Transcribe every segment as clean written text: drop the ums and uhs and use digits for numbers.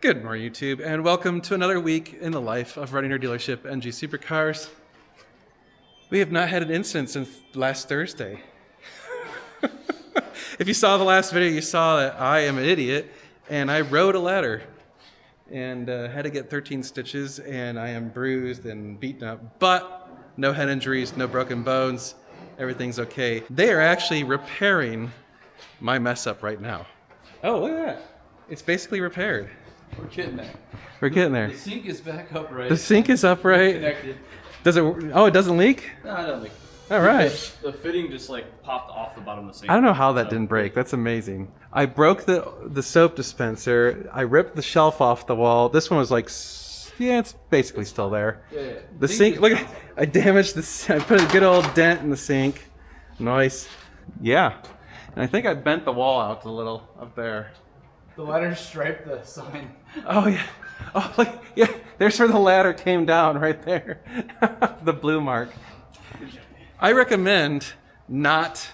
Good morning, YouTube, and welcome to another week in the life of running our dealership, NG Supercars. We have not had an incident since last Thursday. If you saw the last video, you saw that I am an idiot, and I rode a ladder and had to get 13 stitches, and I am bruised and beaten up, but no head injuries, no broken bones, everything's okay. They are actually repairing my mess up right now. Oh, look at that. It's basically repaired. We're getting there. We're getting there. The sink is back upright. The sink is upright. Connected. Does it? Oh, it doesn't leak? No, I don't think. All right. The fitting just like popped off the bottom of the sink. I don't know how that didn't break. That's amazing. I broke the soap dispenser. I ripped the shelf off the wall. This one was like, yeah, it's basically still there. Yeah. The sink, look, I damaged the. I put a good old dent in the sink. Nice. Yeah. And I think I bent the wall out a little up there. The ladder striped the sign. Oh yeah. Oh, look, yeah. There's where the ladder came down, right there. The blue mark. I recommend not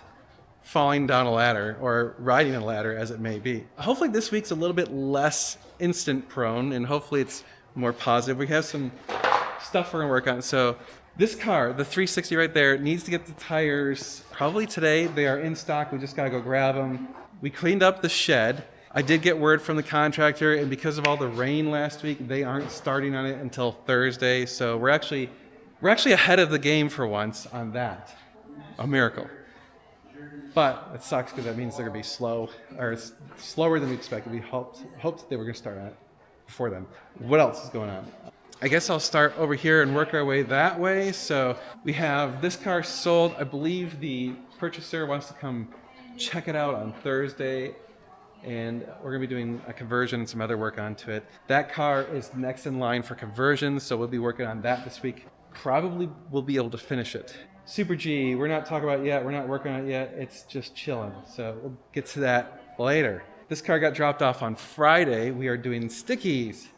falling down a ladder or riding a ladder, as it may be. Hopefully this week's a little bit less instant prone, and hopefully it's more positive. We have some stuff we're gonna work on. So this car, the 360 right there, needs to get the tires probably today. They are in stock. We just gotta go grab them. We cleaned up the shed. I did get word from the contractor, and because of all the rain last week, they aren't starting on it until Thursday. So we're actually ahead of the game for once on that. A miracle. But it sucks because that means they're gonna be slow, or it's slower than we expected. We hoped they were gonna start on it before then. What else is going on? I guess I'll start over here and work our way that way. So we have this car sold. I believe the purchaser wants to come check it out on Thursday, and we're gonna be doing a conversion and some other work onto it. That car is next in line for conversion, so we'll be working on that this week. Probably we'll be able to finish it. Super G, we're not talking about it yet, we're not working on it yet, it's just chilling. So we'll get to that later. This car got dropped off on Friday. We are doing stickies.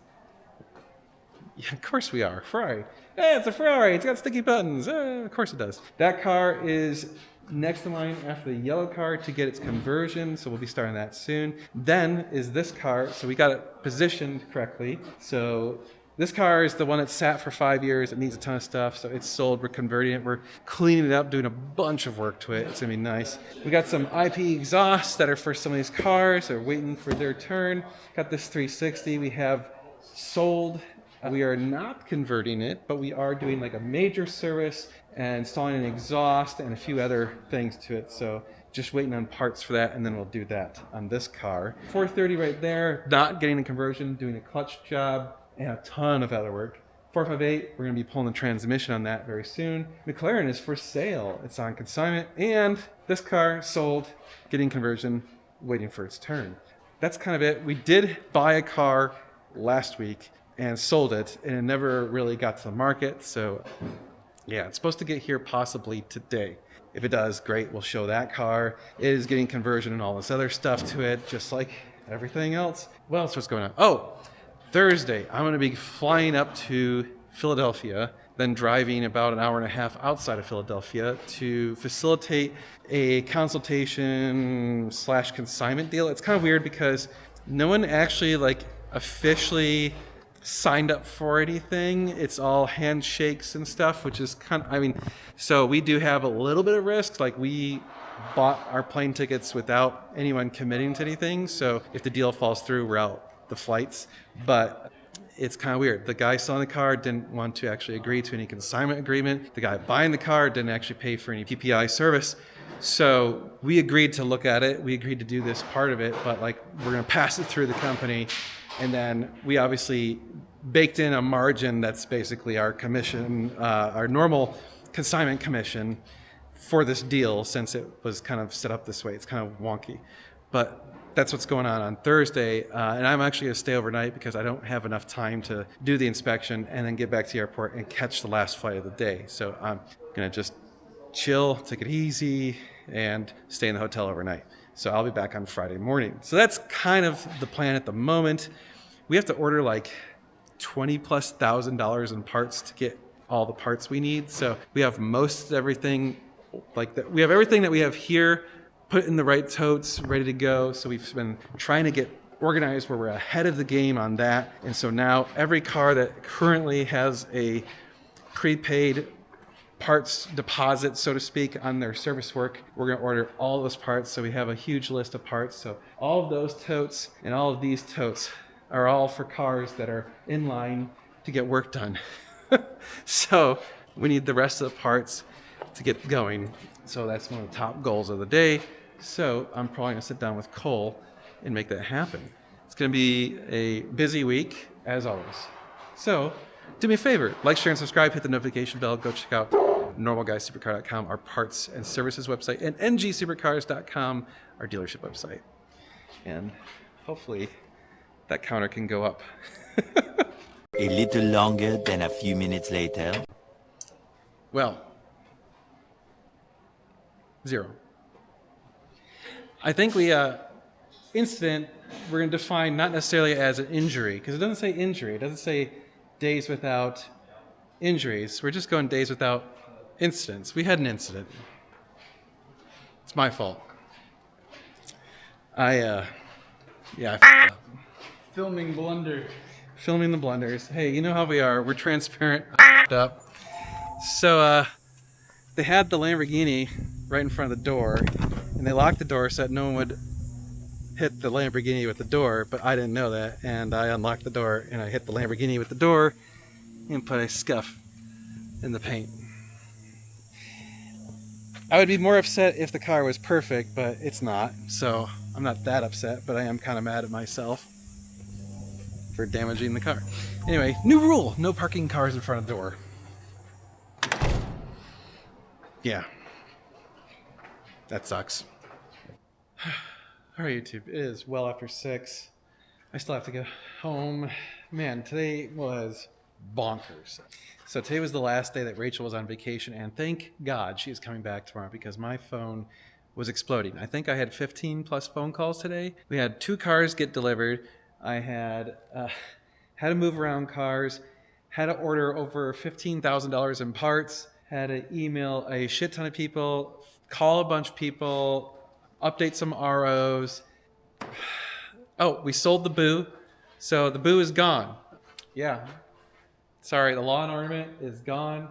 Yeah, of course we are, Ferrari. Hey, it's a Ferrari, it's got sticky buttons. Of course it does. That car is next in line after the yellow car to get its conversion, so we'll be starting that soon. Then is this car, so we got it positioned correctly. So this car is the one that sat for 5 years. It needs a ton of stuff, so it's sold. We're converting it. We're cleaning it up, doing a bunch of work to it. It's gonna be nice. We got some IP exhausts that are for some of these cars. They're waiting for their turn. Got this 360 we have sold. We are not converting it, but we are doing like a major service and installing an exhaust and a few other things to it. So just waiting on parts for that, and then we'll do that on this car. 430 right there, not getting a conversion, doing a clutch job and a ton of other work. 458, we're gonna be pulling the transmission on that very soon. McLaren is for sale. It's on consignment, and this car sold, getting conversion, waiting for its turn. That's kind of it. We did buy a car last week and sold it, and it never really got to the market. So yeah, it's supposed to get here possibly today. If it does, great, we'll show that car. It is getting conversion and all this other stuff to it, just like everything else. What else was going on? Oh, Thursday, I'm gonna be flying up to Philadelphia, then driving about an hour and a half outside of Philadelphia to facilitate a consultation / consignment deal. It's kind of weird because no one actually like officially signed up for anything. It's all handshakes and stuff, which is kind of, I mean, so we do have a little bit of risk. Like we bought our plane tickets without anyone committing to anything. So if the deal falls through, we're out the flights. But it's kind of weird. The guy selling the car didn't want to actually agree to any consignment agreement. The guy buying the car didn't actually pay for any PPI service. So we agreed to look at it. We agreed to do this part of it, but like we're going to pass it through the company. And then we obviously baked in a margin that's basically our commission, our normal consignment commission for this deal, since it was kind of set up this way. It's kind of wonky. But that's what's going on Thursday. And I'm actually going to stay overnight because I don't have enough time to do the inspection and then get back to the airport and catch the last flight of the day. So I'm going to just chill, take it easy, and stay in the hotel overnight. So I'll be back on Friday morning. So that's kind of the plan at the moment. We have to order like $20,000+ in parts to get all the parts we need. So we have most everything, like that. We have everything that we have here put in the right totes, ready to go. So we've been trying to get organized where we're ahead of the game on that. And so now every car that currently has a prepaid parts deposit, so to speak, on their service work, we're going to order all those parts. So we have a huge list of parts. So all of those totes and all of these totes are all for cars that are in line to get work done. So we need the rest of the parts to get going. So that's one of the top goals of the day. So I'm probably going to sit down with Cole and make that happen. It's going to be a busy week, as always. So do me a favor, like, share, and subscribe, hit the notification bell, go check out normalguysupercar.com, our parts and services website, and ngsupercars.com, our dealership website. And hopefully that counter can go up. A little longer than a few minutes later. Well, 0. I think incident, we're going to define not necessarily as an injury, because it doesn't say injury. It doesn't say days without injuries. We're just going days without incidents. We had an incident. It's my fault. I f***ed up. Filming blunder. Filming the blunders. Hey, you know how we are. We're transparent. I f***ed up. So, they had the Lamborghini right in front of the door, and they locked the door so that no one would hit the Lamborghini with the door, but I didn't know that, and I unlocked the door, and I hit the Lamborghini with the door, and put a scuff in the paint. I would be more upset if the car was perfect, but it's not, so I'm not that upset, but I am kind of mad at myself for damaging the car. Anyway, new rule, no parking cars in front of the door. Yeah. That sucks. All right, YouTube, it is well after 6. I still have to go home. Man, today was bonkers. So today was the last day that Rachel was on vacation, and thank God she is coming back tomorrow because my phone was exploding. I think I had 15 plus phone calls today. We had 2 cars get delivered. I had to move around cars, had to order over $15,000 in parts, had to email a shit ton of people, call a bunch of people, update some ROs. Oh, we sold the boo. So the boo is gone. Yeah. Sorry, the lawn ornament is gone.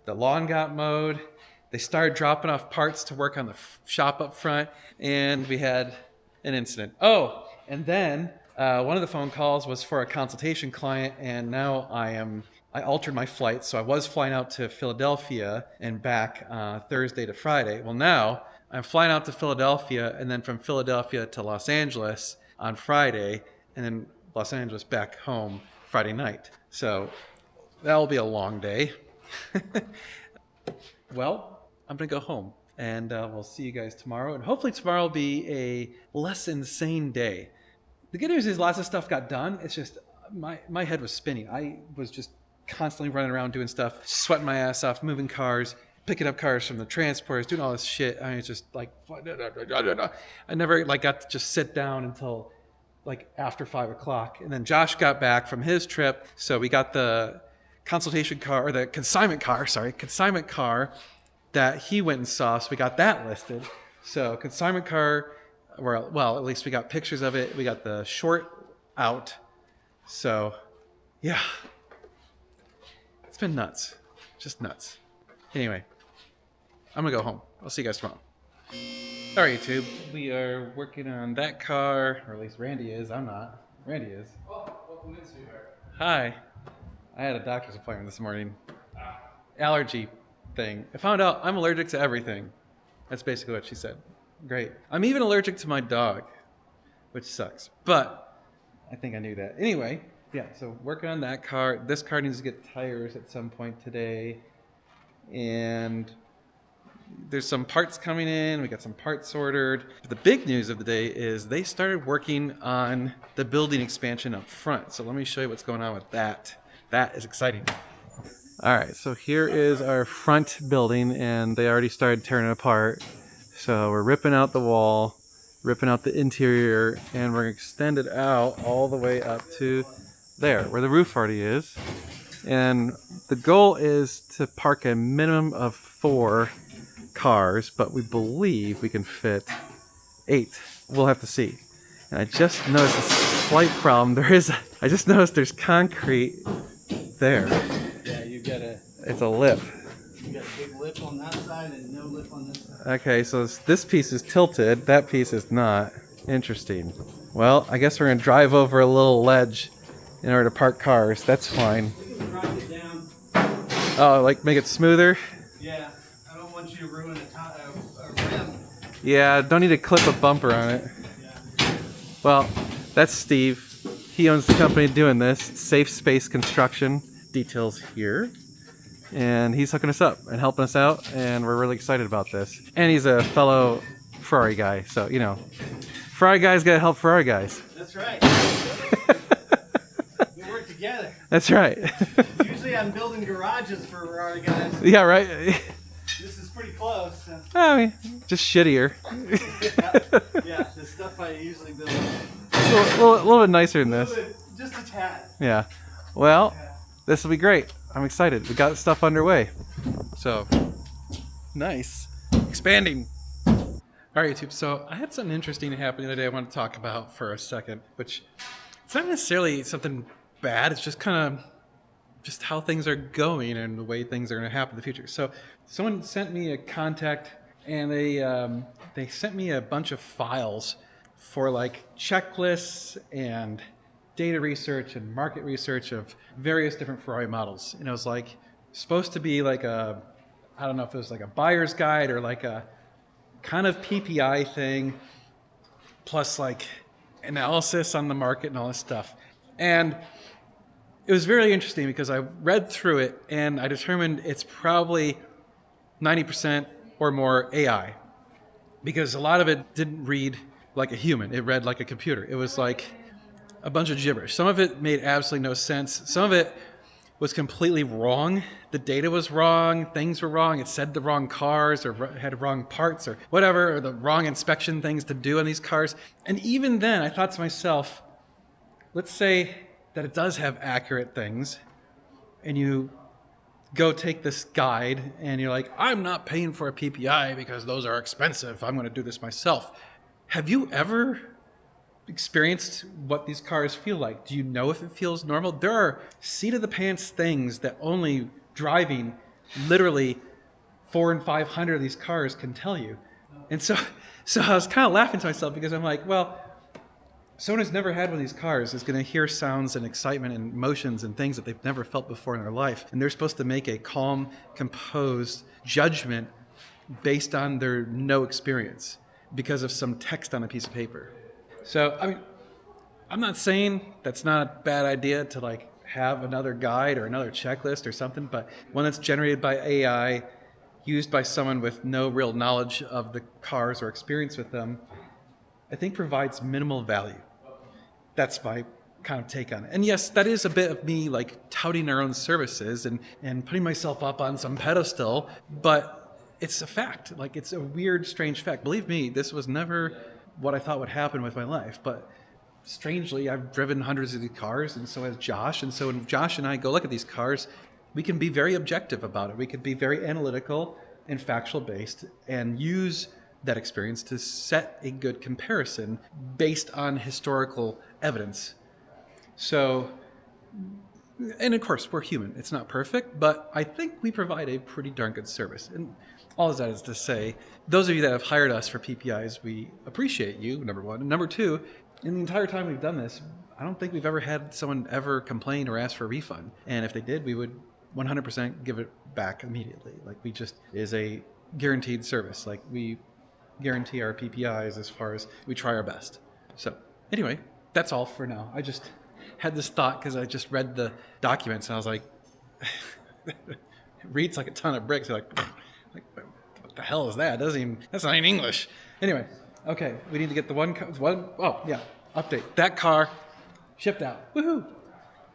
The lawn got mowed. They started dropping off parts to work on the shop up front, and we had an incident. Oh, and then one of the phone calls was for a consultation client, and now I altered my flight. So I was flying out to Philadelphia and back Thursday to Friday. Well, now I'm flying out to Philadelphia, and then from Philadelphia to Los Angeles on Friday, and then Los Angeles back home Friday night. So that'll be a long day. Well, I'm going to go home, and we'll see you guys tomorrow. And hopefully tomorrow will be a less insane day. The good news is lots of stuff got done. It's just my head was spinning. I was just constantly running around doing stuff, sweating my ass off, moving cars, picking up cars from the transporters, doing all this shit. I mean, it's just like, I never got to just sit down until after 5 o'clock. And then Josh got back from his trip. So we got the consultation car, or the consignment car that he went and saw. So we got that listed. So consignment car, well, at least we got pictures of it. We got the short out. So yeah, it's been nuts, just nuts. Anyway, I'm gonna go home. I'll see you guys tomorrow. All right, YouTube, we are working on that car, or at least Randy is. I'm not. Randy is. Oh, welcome in, sweetheart. Hi. I had a doctor's appointment this morning. Allergy thing. I found out I'm allergic to everything. That's basically what she said. Great. I'm even allergic to my dog, which sucks. But I think I knew that. Anyway, yeah, so working on that car. This car needs to get tires at some point today. And there's some parts coming in. We got some parts ordered. But the big news of the day is they started working on the building expansion up front. So let me show you what's going on with that. That is exciting. All right, so here is our front building, and they already started tearing it apart. So we're ripping out the wall, ripping out the interior, and we're going to extend it out all the way up to there, where the roof already is. And the goal is to park a minimum of 4 cars, but we believe we can fit 8. We'll have to see. And I just noticed a slight problem. I just noticed there's concrete there. Yeah, you got It's a lip. a big lip on that side and no lip on this side. Okay, so this piece is tilted. That piece is not. Interesting. Well, I guess we're going to drive over a little ledge in order to park cars. That's fine. You can drive it down. Oh, like make it smoother? Yeah, I don't want you to ruin a rim. Yeah, don't need to clip a bumper on it. Yeah. Well, that's Steve. He owns the company doing this. Safe Space Construction. Details here. And he's hooking us up and helping us out, and we're really excited about this. And he's a fellow Ferrari guy, so, you know, Ferrari guys gotta help Ferrari guys. That's right. We work together. That's right. Usually I'm building garages for Ferrari guys. Yeah, right? This is pretty close. So. I mean, just shittier. Yeah, the stuff I usually build. A little bit nicer than this. Just a tad. Yeah. Well, this will be great. I'm excited. We got stuff underway. So, nice. Expanding. All right, YouTube. So I had something interesting happen the other day I want to talk about for a second, which it's not necessarily something bad. It's just kind of just how things are going and the way things are going to happen in the future. So someone sent me a contact, and they sent me a bunch of files for like checklists and data research and market research of various different Ferrari models. And it was like supposed to be like I don't know if it was like a buyer's guide or like a kind of PPI thing, plus like analysis on the market and all this stuff. And it was very interesting because I read through it and I determined it's probably 90% or more AI, because a lot of it didn't read like a human. It read like a computer. It was like a bunch of gibberish. Some of it made absolutely no sense. Some of it was completely wrong. The data was wrong. Things were wrong. It said the wrong cars or had wrong parts or whatever, or the wrong inspection things to do on these cars. And even then, I thought to myself, let's say that it does have accurate things, and you go take this guide and you're like, I'm not paying for a PPI because those are expensive. I'm going to do this myself. Have you ever experienced what these cars feel like? Do you know if it feels normal? There are seat of the pants things that only driving literally 400 and 500 of these cars can tell you. And so I was kind of laughing to myself because I'm like, well, someone who's never had one of these cars is going to hear sounds and excitement and emotions and things that they've never felt before in their life. And they're supposed to make a calm, composed judgment based on their no experience because of some text on a piece of paper. So, I mean, I'm not saying that's not a bad idea to like have another guide or another checklist or something, but one that's generated by AI, used by someone with no real knowledge of the cars or experience with them, I think provides minimal value. That's my kind of take on it. And yes, that is a bit of me like touting our own services and putting myself up on some pedestal, but it's a fact. Like, it's a weird, strange fact. Believe me, this was never what I thought would happen with my life, but strangely, I've driven hundreds of these cars, and so has Josh. And so when Josh and I go look at these cars, we can be very objective about it. We can be very analytical and factual based and use that experience to set a good comparison based on historical evidence. So, and of course, we're human. It's not perfect, but I think we provide a pretty darn good service. And all of that is to say, those of you that have hired us for PPIs, we appreciate you, number one. And number two, in the entire time we've done this, I don't think we've ever had someone ever complain or ask for a refund. And if they did, we would 100% give it back immediately. Like, we just is a guaranteed service. Like, we guarantee our PPIs as far as we try our best. So anyway, that's all for now. I just had this thought because I just read the documents and I was like, it reads like a ton of bricks. Like, what the hell is that? That's not even English. Anyway, okay, we need to get the one. Oh yeah, update. That car shipped out. Woohoo!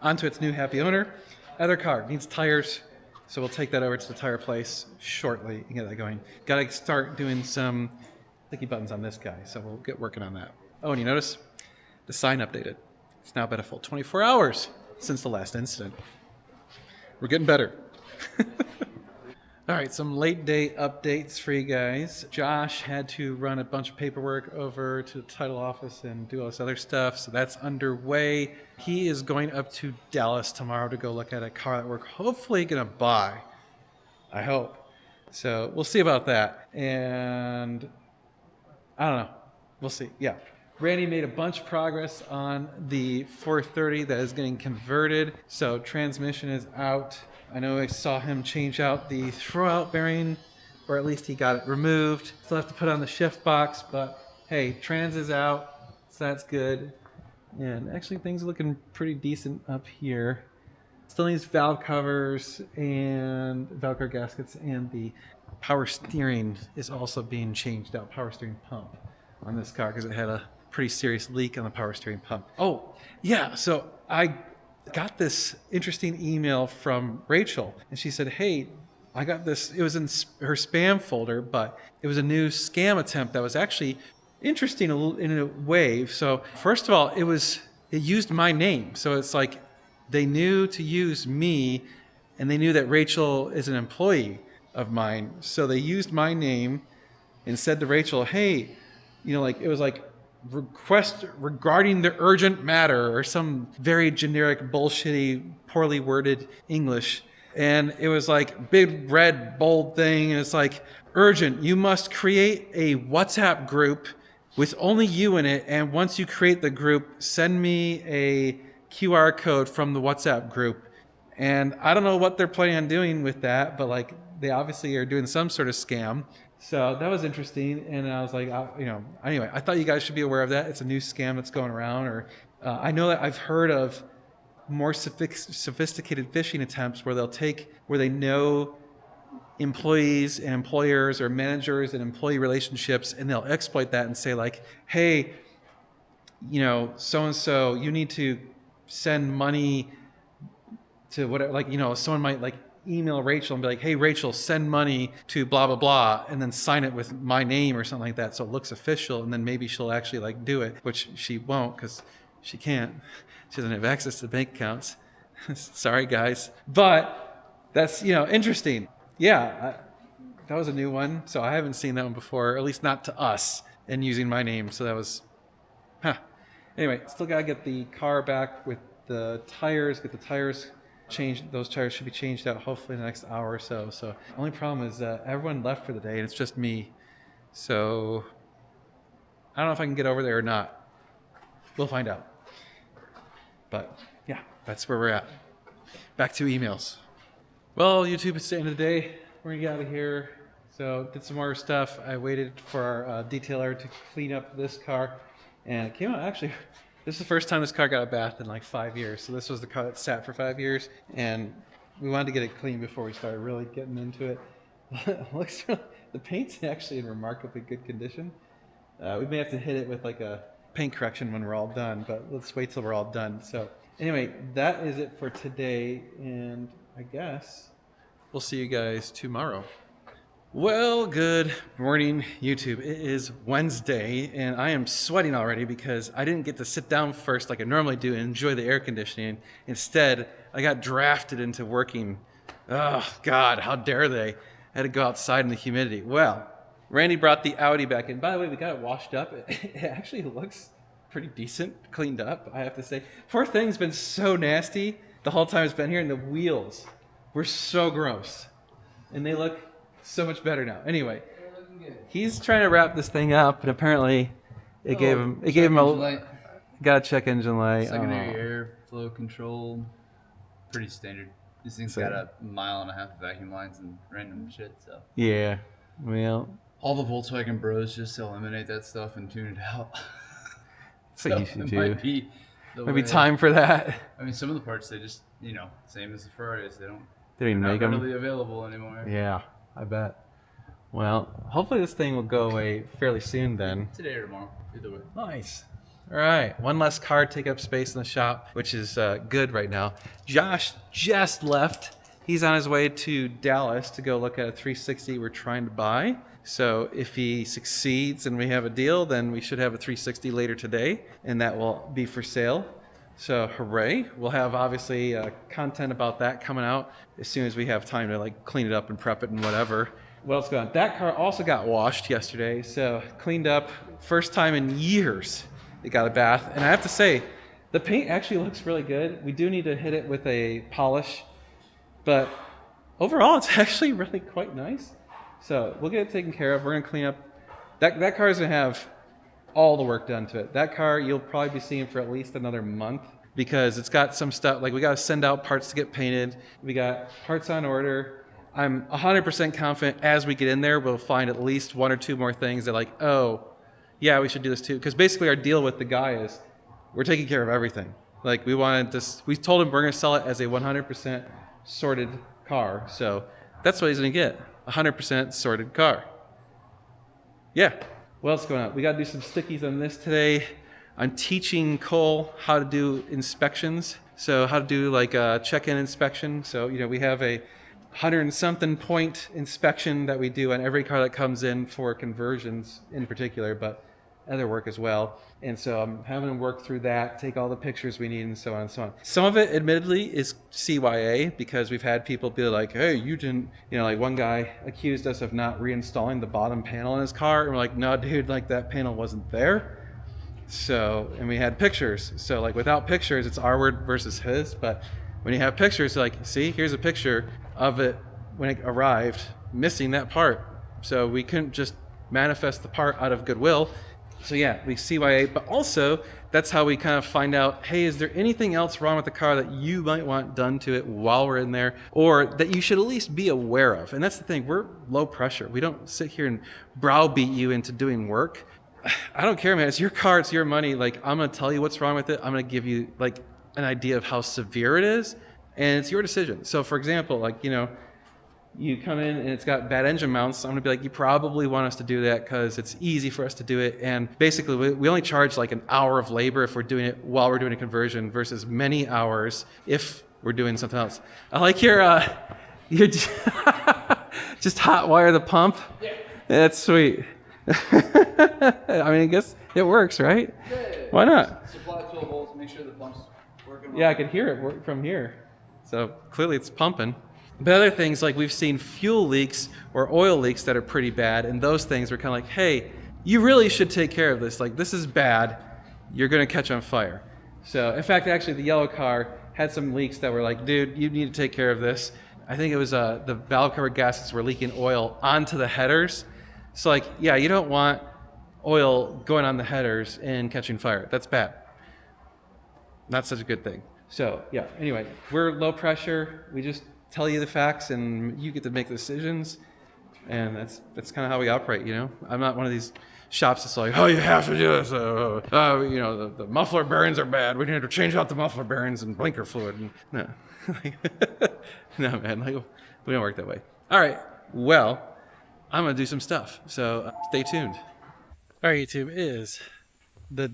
Onto its new happy owner. Other car needs tires, so we'll take that over to the tire place shortly and get that going. Got to start doing some clicky buttons on this guy, so we'll get working on that. Oh, and you notice the sign updated. It's now been a full 24 hours since the last incident. We're getting better. All right, some late day updates for you guys. Josh had to run a bunch of paperwork over to the title office and do all this other stuff, so that's underway. He is going up to Dallas tomorrow to go look at a car that we're hopefully going to buy. I hope. So we'll see about that. And I don't know. We'll see. Yeah. Randy made a bunch of progress on the 430 that is getting converted. So transmission is out. I know I saw him change out the throwout bearing, or at least he got it removed. Still have to put on the shift box, but hey, trans is out, so that's good. And actually things are looking pretty decent up here. Still needs valve covers and valve cover gaskets, and the power steering is also being changed out, power steering pump on this car, because it had a pretty serious leak on the power steering pump. Oh, yeah, so I got this interesting email from Rachel, and she said, hey, I got this. It was in her spam folder, but it was a new scam attempt that was actually interesting in a way. So first of all, it used my name. So it's like they knew to use me, and they knew that Rachel is an employee of mine. So they used my name and said to Rachel, hey, like it was like, request regarding the urgent matter, or some very generic, bullshitty, poorly worded English. And it was like big red bold thing, and it's like, urgent, you must create a WhatsApp group with only you in it, and once you create the group, send me a QR code from the WhatsApp group. And I don't know what they're planning on doing with that, but like they obviously are doing some sort of scam. So that was interesting, and I was like, anyway, I thought you guys should be aware of that. It's a new scam that's going around, or I know that I've heard of more sophisticated phishing attempts where they know employees and employers, or managers and employee relationships, and they'll exploit that and say like, hey, so-and-so, you need to send money to whatever, like, someone might like email Rachel and be like, hey, Rachel, send money to blah, blah, blah, and then sign it with my name or something like that, so it looks official, and then maybe she'll actually like do it, which she won't, because she can't. She doesn't have access to bank accounts. Sorry, guys. But that's, interesting. Yeah, that was a new one, so I haven't seen that one before, at least not to us, and using my name, so that was, Anyway, still got to get the car back with the tires, get the tires changed. Those tires should be changed out hopefully in the next hour or so. So the only problem is everyone left for the day, and it's just me. So I don't know if I can get over there or not. We'll find out. But yeah, that's where we're at. Back to emails. Well, YouTube, it's the end of the day. We're going to get out of here. So did some more stuff. I waited for our detailer to clean up this car. And it came out, actually, this is the first time this car got a bath in like 5 years. So this was the car that sat for 5 years. And we wanted to get it clean before we started really getting into it. The paint's actually in remarkably good condition. We may have to hit it with like a paint correction when we're all done, but let's wait till we're all done. So anyway, that is it for today. And I guess we'll see you guys tomorrow. Well, good morning, YouTube. It is Wednesday, and I am sweating already because I didn't get to sit down first like I normally do and enjoy the air conditioning. Instead, I got drafted into working. Oh, God, how dare they? I had to go outside in the humidity. Well, Randy brought the Audi back in. By the way, we got it washed up. It actually looks pretty decent, cleaned up, I have to say. Poor thing's been so nasty the whole time it's been here, and the wheels were so gross. And they look so much better now. Anyway, he's trying to wrap this thing up, and apparently it gave him a got a check engine light. Secondary airflow control, pretty standard. This thing's got a 1.5 miles of vacuum lines and random shit. So yeah, well, all the Volkswagen bros just eliminate that stuff and tune it out. So you should do. Might be time for that. I mean, some of the parts they just same as the Ferraris. They don't even make them readily available anymore. Yeah. I bet. Well, hopefully this thing will go away fairly soon then. Today or tomorrow, either way. Nice. All right, one less car take up space in the shop, which is good right now. Josh just left. He's on his way to Dallas to go look at a 360 we're trying to buy. So if he succeeds and we have a deal, then we should have a 360 later today, and that will be for sale So hooray. We'll have obviously content about that coming out as soon as we have time to like clean it up and prep it and whatever. What else going on? That car also got washed yesterday, so cleaned up. First time in years it got a bath. And I have to say, the paint actually looks really good. We do need to hit it with a polish, but overall it's actually really quite nice. So we'll get it taken care of. We're gonna clean up. That car is gonna have all the work done to it. That car you'll probably be seeing for at least another month because it's got some stuff, like we gotta send out parts to get painted. We got parts on order. I'm 100% confident as we get in there, we'll find at least one or two more things that like, oh, yeah, we should do this too. Because basically our deal with the guy is we're taking care of everything. Like we told him we're gonna sell it as a 100% sorted car. So that's what he's gonna get, 100% sorted car. Yeah. What else going on? We got to do some stickies on this today. I'm teaching Cole how to do inspections. So how to do like a check-in inspection. So, we have a 100 and something point inspection that we do on every car that comes in for conversions in particular, but other work as well. And so I'm having him work through that, take all the pictures we need and so on and so on. Some of it admittedly is CYA because we've had people be like, hey, you didn't, like one guy accused us of not reinstalling the bottom panel in his car. And we're like, no, dude, like that panel wasn't there. So, and we had pictures. So like without pictures, it's our word versus his. But when you have pictures, like, see, here's a picture of it when it arrived, missing that part. So we couldn't just manifest the part out of goodwill. So yeah, we CYA, but also that's how we kind of find out, hey, is there anything else wrong with the car that you might want done to it while we're in there, or that you should at least be aware of? And that's the thing, we're low pressure. We don't sit here and browbeat you into doing work. I don't care, man. It's your car, it's your money. Like, I'm going to tell you what's wrong with it. I'm going to give you like an idea of how severe it is, and it's your decision. So for example, like, you come in and it's got bad engine mounts, I'm gonna be like, you probably want us to do that because it's easy for us to do it. And basically we only charge like an hour of labor if we're doing it while we're doing a conversion versus many hours if we're doing something else. I like your just hot wire the pump. Yeah. That's sweet. I guess it works, right? Yeah. Why not? Supply 12 volts, make sure the pump's working well. Yeah, I could hear it work from here. So clearly it's pumping. But other things, like we've seen fuel leaks or oil leaks that are pretty bad, and those things were kind of like, hey, you really should take care of this. Like, this is bad. You're going to catch on fire. So, in fact, actually, the yellow car had some leaks that were like, dude, you need to take care of this. I think it was the valve cover gaskets were leaking oil onto the headers. So, like, yeah, you don't want oil going on the headers and catching fire. That's bad. Not such a good thing. So, yeah, anyway, we're low pressure. We just tell you the facts and you get to make the decisions, and that's kind of how we operate. I'm not one of these shops that's like, oh, you have to do this, the muffler bearings are bad, we need to change out the muffler bearings and blinker fluid. And no no, man, like, we don't work that way. All right, well, I'm gonna do some stuff, so stay tuned. All right, YouTube, it is the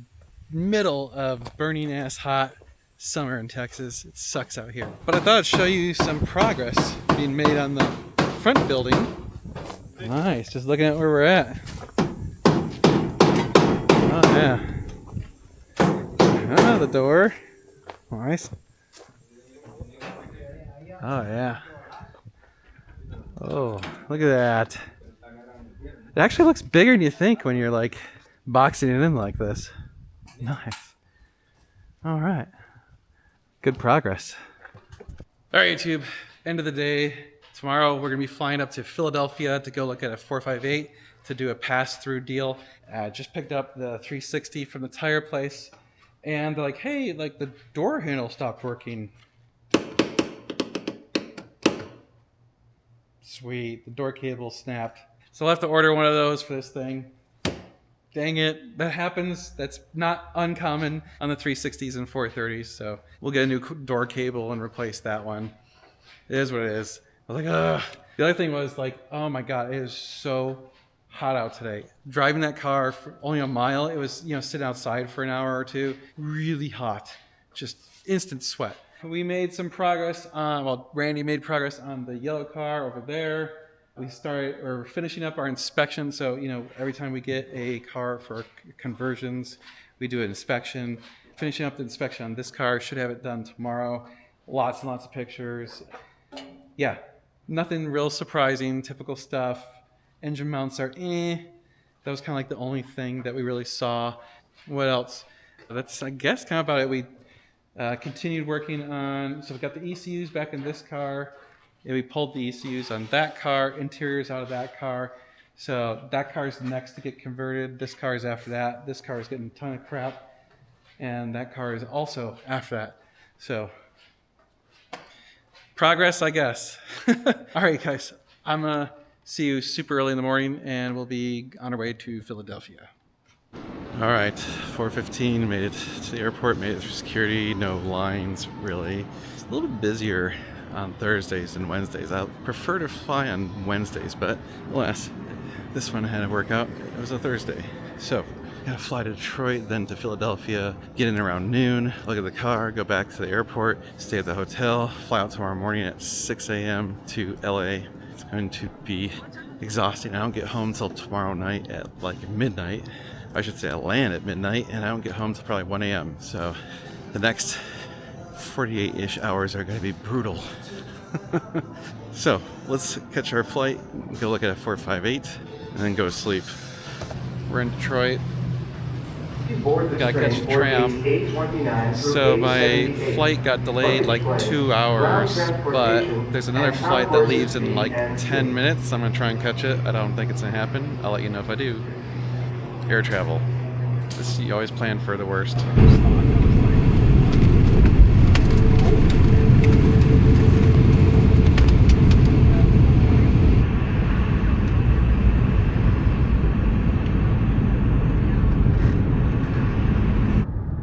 middle of burning ass hot summer in Texas. It sucks out here. But I thought I'd show you some progress being made on the front building. Nice, just looking at where we're at. Oh yeah. Oh, the door. Nice. Oh yeah. Oh, look at that. It actually looks bigger than you think when you're like boxing it in like this. Nice. All right. Good progress. All right, YouTube, end of the day. Tomorrow we're gonna be flying up to Philadelphia to go look at a 458 to do a pass-through deal. Just picked up the 360 from the tire place, and they're like, hey, like the door handle stopped working. Sweet, the door cable snapped. So I'll have to order one of those for this thing. Dang it, that happens. That's not uncommon on the 360s and 430s, so we'll get a new door cable and replace that one. It is what it is. I was like, ugh. The other thing was like, oh my God, it is so hot out today. Driving that car for only a mile, it was, sitting outside for an hour or two, really hot, just instant sweat. We made some progress on, Randy made progress on the yellow car over there. We're finishing up our inspection. So, every time we get a car for conversions, we do an inspection. finishing up the inspection on this car. Should have it done tomorrow. Lots and lots of pictures. Yeah, nothing real surprising, typical stuff. Engine mounts are That was kind of like the only thing that we really saw. What else? That's, I guess, kind of about it. We continued working on, so we got the ECUs back in this car. And we pulled the ECUs on that car, interiors out of that car. So that car is next to get converted. This car is after that. This car is getting a ton of crap. And that car is also after that. So progress, I guess. All right, guys. I'm going to see you super early in the morning, and we'll be on our way to Philadelphia. All right, 4:15, made it to the airport, made it through security, no lines really. It's a little bit busier on Thursdays and Wednesdays. I prefer to fly on Wednesdays, but alas, this one had to work out. It was a Thursday. So, gotta fly to Detroit, then to Philadelphia, get in around noon, look at the car, go back to the airport, stay at the hotel, fly out tomorrow morning at 6 a.m. to LA. It's going to be exhausting. I don't get home till tomorrow night at like midnight. I should say I land at midnight, and I don't get home till probably 1 a.m. So the next 48-ish hours are going to be brutal. So let's catch our flight, go look at a 458, and then go to sleep. We're in Detroit. Gotta catch a tram. So my flight got delayed like 2 hours, but there's another flight that leaves in like 10 minutes. I'm gonna try and catch it. I don't think it's gonna happen. I'll let you know if I do. Air travel. You always plan for the worst.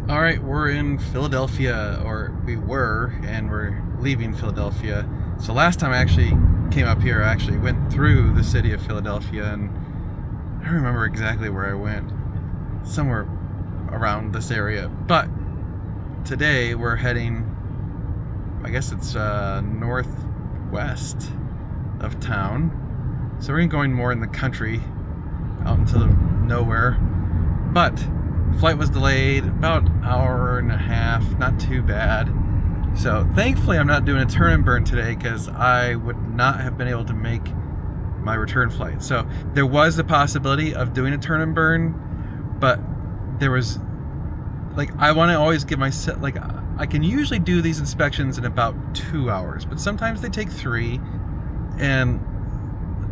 All right, we're in Philadelphia, or we were, and we're leaving Philadelphia. So last time I actually came up here, I actually went through the city of Philadelphia, and I don't remember exactly where I went. Somewhere around this area. But today we're heading, I guess it's northwest of town. So we're going more in the country, out into the nowhere. But flight was delayed about an hour and a half, not too bad. So thankfully I'm not doing a turn and burn today, because I would not have been able to make my return flight. So there was the possibility of doing a turn and burn, but there was, like, I want to always give myself, like, I can usually do these inspections in about 2 hours, but sometimes they take 3, and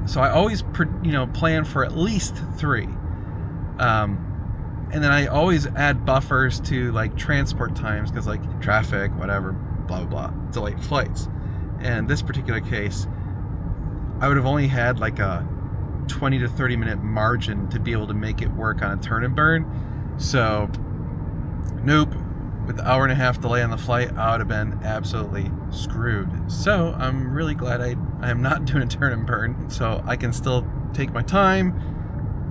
so I always plan for at least 3, and then I always add buffers to like transport times, because like traffic, whatever, blah blah blah, delayed flights. And this particular case, I would have only had like a 20 to 30 minute margin to be able to make it work on a turn and burn. So nope, with the hour and a half delay on the flight, I would have been absolutely screwed. So I'm really glad I am not doing a turn and burn, so I can still take my time,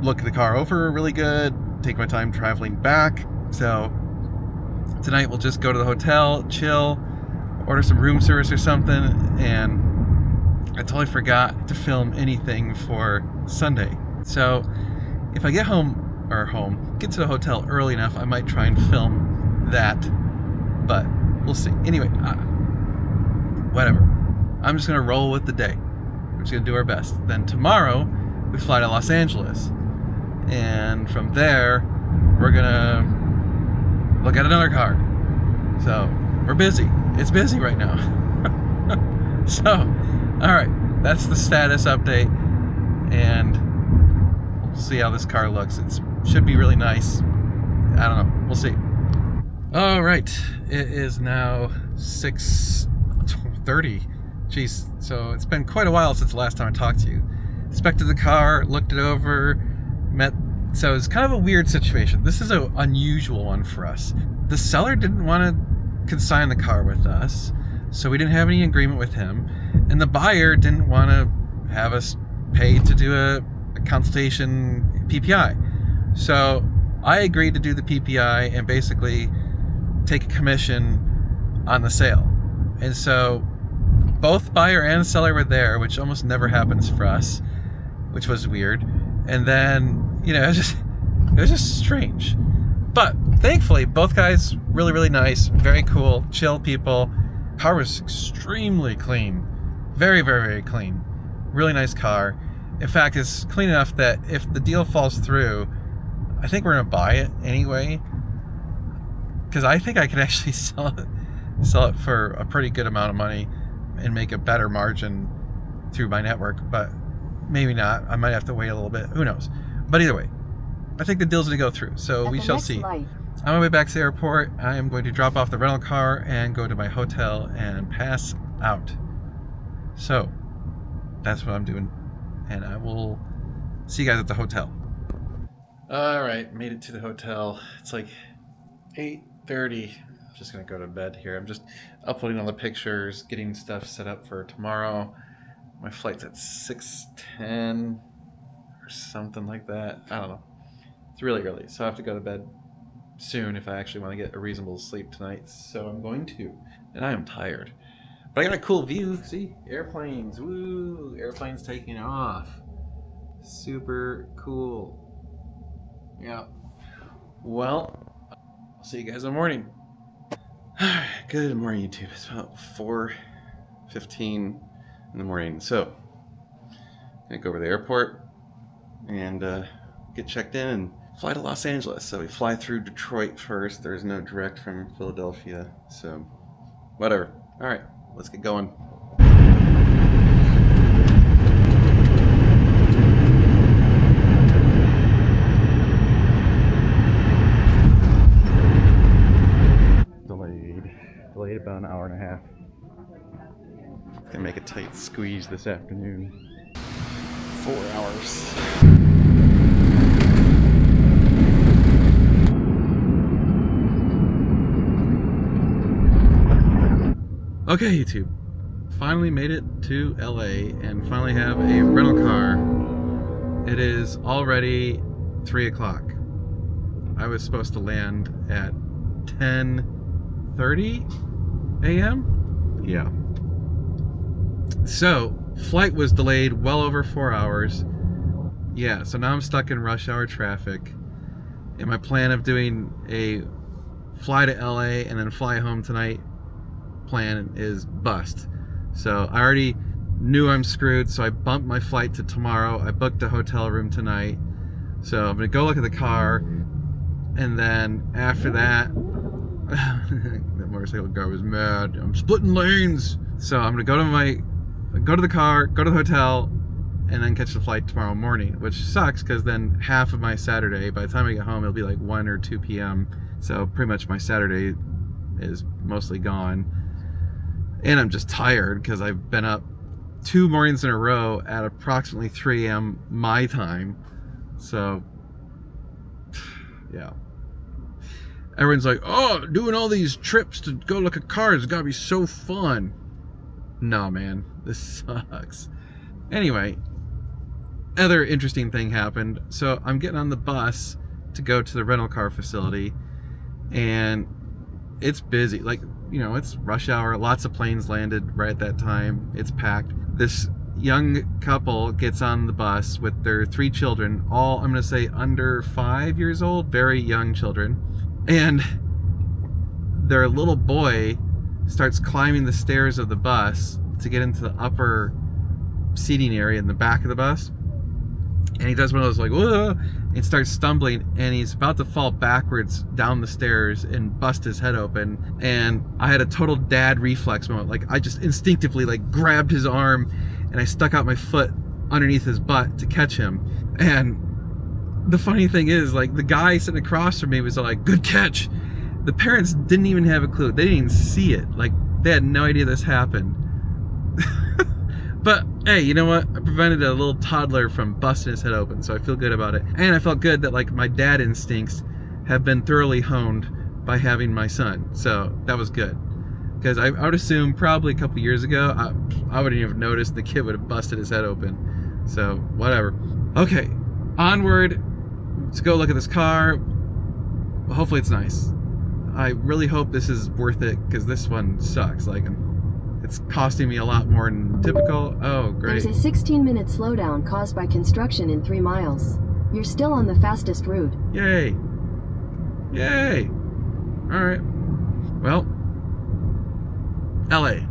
look the car over really good, take my time traveling back. So tonight we'll just go to the hotel, chill, order some room service or something, and I totally forgot to film anything for Sunday. So if I get get to the hotel early enough, I might try and film that, but we'll see. Anyway, whatever. I'm just gonna roll with the day. We're just gonna do our best. Then tomorrow we fly to Los Angeles, and from there we're gonna look at another car. So we're busy. It's busy right now. So, all right, that's the status update, and we'll see how this car looks. It should be really nice. I don't know. We'll see. All right, it is now 6:30. Jeez, so it's been quite a while since the last time I talked to you. Inspected the car, looked it over, so it's kind of a weird situation. This is an unusual one for us. The seller didn't want to consign the car with us, so we didn't have any agreement with him, and the buyer didn't want to have us pay to do a consultation PPI. So I agreed to do the PPI and basically take a commission on the sale. And so both buyer and seller were there, which almost never happens for us, which was weird. And then, it was just strange. But thankfully, both guys really, really nice, very cool, chill people. Car was extremely clean, very, very, very clean. Really nice car. In fact, it's clean enough that if the deal falls through, I think we're gonna buy it anyway, because I think I could actually sell it for a pretty good amount of money and make a better margin through my network, but maybe not. I might have to wait a little bit. Who knows? But either way, I think the deal's gonna go through, so we shall see. On my way back to the airport, I am going to drop off the rental car and go to my hotel and pass out. So that's what I'm doing, and I will see you guys at the hotel. All right, made it to the hotel. It's like 8:30. I'm just gonna go to bed here. I'm just uploading all the pictures, getting stuff set up for tomorrow. My flight's at 6:10 or something like that. I don't know. It's really early, so I have to go to bed soon if I actually want to get a reasonable sleep tonight. So I'm going to, and I am tired. But I got a cool view. See, airplanes. Woo! Airplanes taking off. Super cool. Yeah. Well, I'll see you guys in the morning. Good morning, YouTube. It's about 4:15 in the morning. So, I'm gonna go over to the airport and get checked in and fly to Los Angeles. So we fly through Detroit first. There's no direct from Philadelphia. So, whatever. All right, let's get going. Delayed about an hour and a half. Gonna make a tight squeeze this afternoon. 4 hours. Okay, YouTube. Finally made it to LA and finally have a rental car. It is already 3 o'clock. I was supposed to land at 10:30 a.m. Yeah. So, flight was delayed well over 4 hours. Yeah, so now I'm stuck in rush hour traffic. And my plan of doing a fly to LA and then fly home tonight plan is bust. So I already knew I'm screwed, so I bumped my flight to tomorrow. I booked a hotel room tonight. So I'm gonna go look at the car, and then after that, that motorcycle guy was mad. I'm splitting lanes. So I'm gonna go to the car, go to the hotel, and then catch the flight tomorrow morning, which sucks because then half of my Saturday, by the time I get home, it'll be like 1 or 2 p.m. So pretty much my Saturday is mostly gone. And I'm just tired because I've been up 2 mornings in a row at approximately 3 a.m. my time. So, yeah. Everyone's like, oh, doing all these trips to go look at cars, it's gotta be so fun. No, man, this sucks. Anyway, other interesting thing happened. So I'm getting on the bus to go to the rental car facility, and it's busy. Like, you know, it's rush hour. Lots of planes landed right at that time. It's packed. This young couple gets on the bus with their 3 children, all, I'm gonna say, under 5 years old, very young children. And their little boy starts climbing the stairs of the bus to get into the upper seating area in the back of the bus. And he does one of those like, whoa, and starts stumbling, and he's about to fall backwards down the stairs and bust his head open. And I had a total dad reflex moment. Like, I just instinctively like grabbed his arm and I stuck out my foot underneath his butt to catch him. And the funny thing is, like, the guy sitting across from me was like, good catch. The parents didn't even have a clue. They didn't even see it. Like, they had no idea this happened. But hey, you know what? I prevented a little toddler from busting his head open, so I feel good about it. And I felt good that, like, my dad instincts have been thoroughly honed by having my son. So that was good. Because I would assume probably a couple years ago, I wouldn't even have noticed the kid would have busted his head open. So whatever. Okay, onward. Let's go look at this car. Hopefully it's nice. I really hope this is worth it, because this one sucks. Like, it's costing me a lot more than typical. Oh, great. There's a 16-minute slowdown caused by construction in 3 miles. You're still on the fastest route. Yay. Yay! Alright. Well, LA.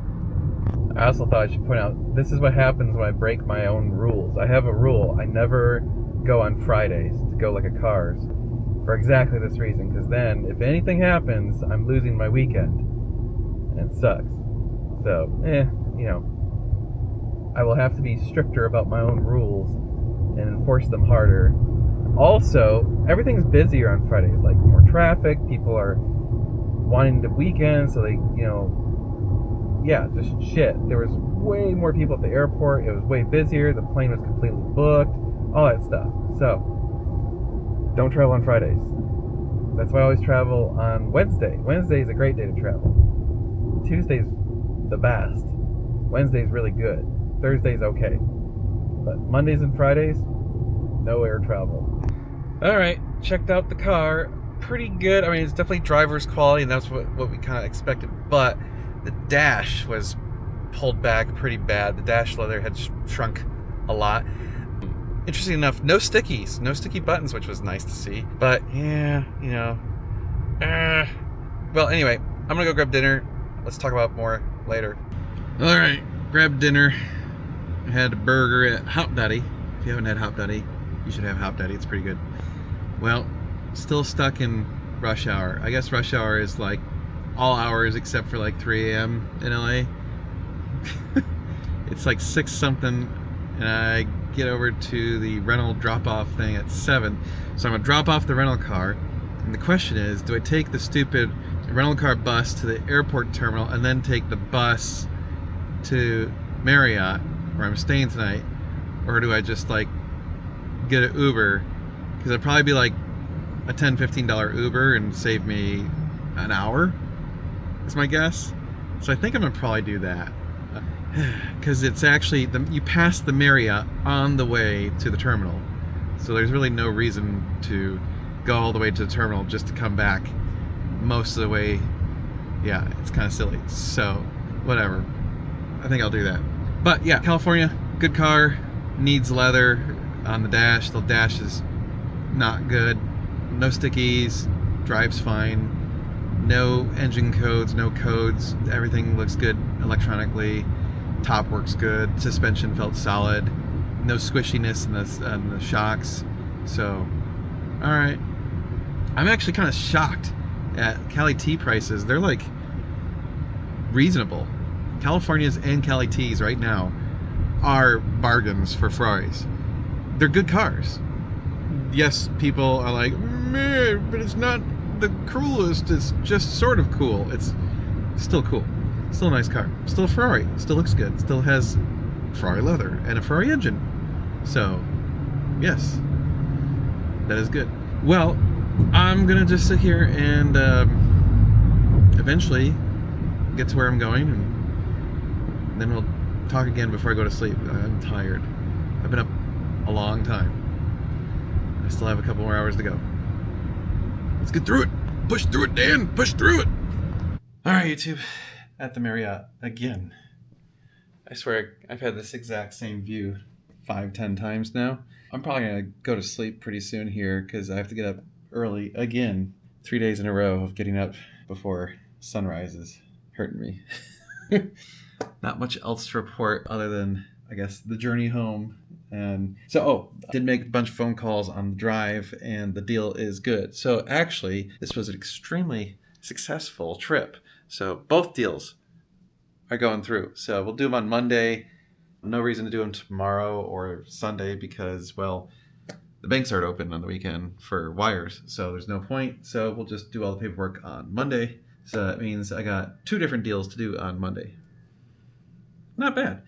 I also thought I should point out, this is what happens when I break my own rules. I have a rule. I never go on Fridays to go look at cars for exactly this reason, because then if anything happens, I'm losing my weekend. And it sucks. So, I will have to be stricter about my own rules and enforce them harder. Also, everything's busier on Fridays, like more traffic, people are wanting the weekend, so they, just shit. There was way more people at the airport, it was way busier, the plane was completely booked, all that stuff. So, don't travel on Fridays. That's why I always travel on Wednesday. Wednesday is a great day to travel. Tuesday's the best. Wednesday's really good. Thursday's okay. But Mondays and Fridays, no air travel. Alright, checked out the car. Pretty good. I mean, it's definitely driver's quality, and that's what we kind of expected. But the dash was pulled back pretty bad. The dash leather had shrunk a lot. Interesting enough, no stickies. No sticky buttons, which was nice to see. But, yeah, well, anyway, I'm going to go grab dinner. Let's talk about more later. Alright, grabbed dinner. I had a burger at Hop Daddy. If you haven't had Hop Daddy, you should have Hop Daddy. It's pretty good. Well, still stuck in rush hour. I guess rush hour is like all hours except for like 3 a.m. in LA. It's like 6 something, and I get over to the rental drop-off thing at 7. So I'm gonna drop off the rental car, and the question is, do I take the stupid rental car bus to the airport terminal and then take the bus to Marriott, where I'm staying tonight, or do I just like get an Uber? Because it'd probably be like a $10-15 Uber and save me an hour, is my guess. So I think I'm gonna probably do that, because it's actually you pass the Marriott on the way to the terminal, so there's really no reason to go all the way to the terminal just to come back most of the way. Yeah, it's kind of silly. So whatever, I think I'll do that. But yeah, California, good car, needs leather on the dash. The dash is not good. No stickies, drives fine. No engine codes, no codes. Everything looks good electronically. Top works good. Suspension felt solid. No squishiness in the shocks. So, all right. I'm actually kind of shocked at Cali T prices. They're like reasonable. California's and Cali T's right now are bargains for Ferraris. They're good cars. Yes, people are like, man, but it's not the coolest. It's just sort of cool. It's still cool. Still a nice car. Still a Ferrari. Still looks good. Still has Ferrari leather and a Ferrari engine. So, yes, that is good. Well, I'm gonna just sit here and eventually get to where I'm going, and then we'll talk again before I go to sleep. I'm tired. I've been up a long time. I still have a couple more hours to go. Let's get through it. Push through it, Dan. Push through it. All right, YouTube. At the Marriott again. I swear I've had this exact same view 5-10 times now. I'm probably gonna go to sleep pretty soon here because I have to get up early again. 3 days in a row of getting up before sunrise is hurting me. Not much else to report other than, I guess, the journey home. And so, I did make a bunch of phone calls on the drive, and the deal is good. So actually, this was an extremely successful trip. So both deals are going through. So we'll do them on Monday. No reason to do them tomorrow or Sunday because, well, the banks aren't open on the weekend for wires. So there's no point. So we'll just do all the paperwork on Monday. So that means I got 2 different deals to do on Monday. Not bad.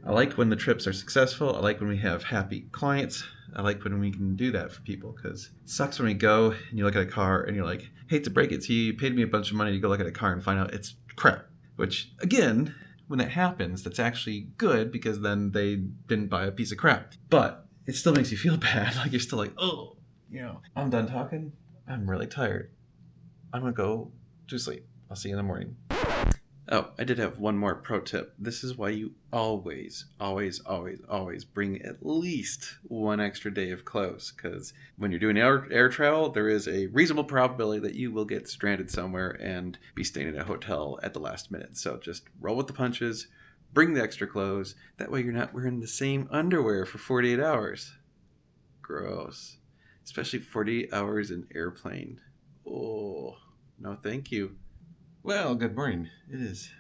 I like when the trips are successful. I like when we have happy clients. I like when we can do that for people, because it sucks when we go and you look at a car and you're like, hate to break it to you, you paid me a bunch of money to go look at a car and find out it's crap. Which, again, when that happens, that's actually good because then they didn't buy a piece of crap. But it still makes you feel bad. Like you're still like, oh, I'm done talking. I'm really tired. I'm going to go to sleep. I'll see you in the morning. Oh, I did have one more pro tip. This is why you always bring at least one extra day of clothes. Because when you're doing air travel, there is a reasonable probability that you will get stranded somewhere and be staying in a hotel at the last minute. So just roll with the punches, bring the extra clothes. That way you're not wearing the same underwear for 48 hours. Gross. Especially 48 hours in airplane. Oh, no thank you. Well, good morning. It is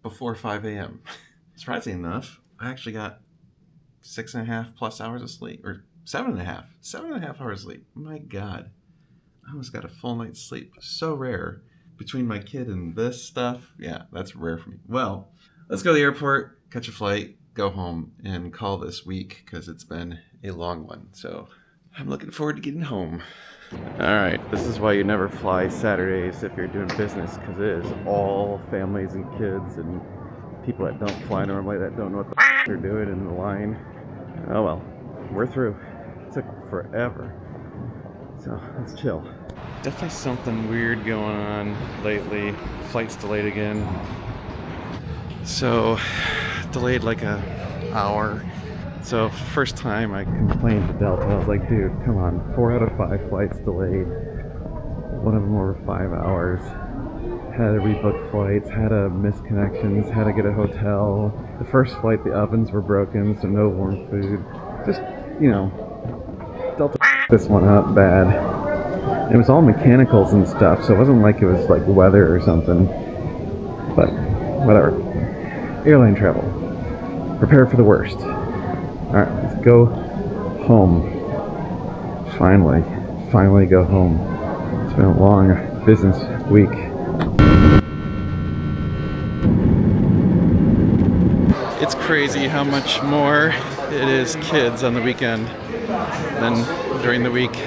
before 5 a.m. Surprisingly enough, I actually got 6.5 plus hours of sleep, or 7.5 hours of sleep. My God, I almost got a full night's sleep. So rare. Between my kid and this stuff, yeah, that's rare for me. Well, let's go to the airport, catch a flight, go home, and call this week because it's been a long one. So I'm looking forward to getting home. Alright, this is why you never fly Saturdays if you're doing business, because it is all families and kids and people that don't fly normally that don't know what the they're doing in the line. Oh well, we're through. It took forever. So, let's chill. Definitely something weird going on lately. Flight's delayed again. So, delayed like an hour. So first time I complained to Delta, I was like, dude, come on, 4 out of 5 flights delayed. One of them over 5 hours. Had to rebook flights, had to miss connections, had to get a hotel. The first flight, the ovens were broken, so no warm food. Just, you know, Delta this one up bad. It was all mechanicals and stuff, so it wasn't like it was like weather or something. But, whatever. Airline travel. Prepare for the worst. Alright, let's go home. Finally go home. It's been a long business week. It's crazy how much more it is kids on the weekend than during the week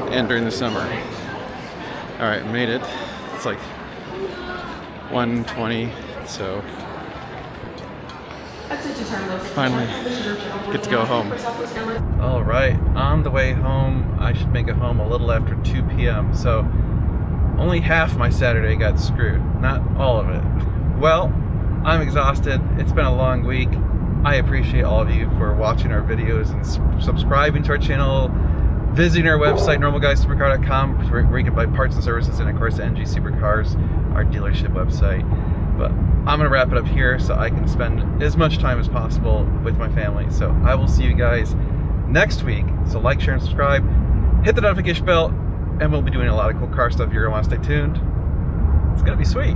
and during the summer. Alright, made it. It's like 1:20, so finally get to go home. Alright, on the way home, I should make it home a little after 2 p.m. So only half my Saturday got screwed, not all of it. Well, I'm exhausted. It's been a long week. I appreciate all of you for watching our videos and subscribing to our channel, visiting our website, normalguysupercar.com, where you can buy parts and services, and of course NG Supercars, our dealership website. But I'm gonna wrap it up here so I can spend as much time as possible with my family. So I will see you guys next week. So like, share, and subscribe. Hit the notification bell, and we'll be doing a lot of cool car stuff. You're gonna want to stay tuned. It's gonna be sweet.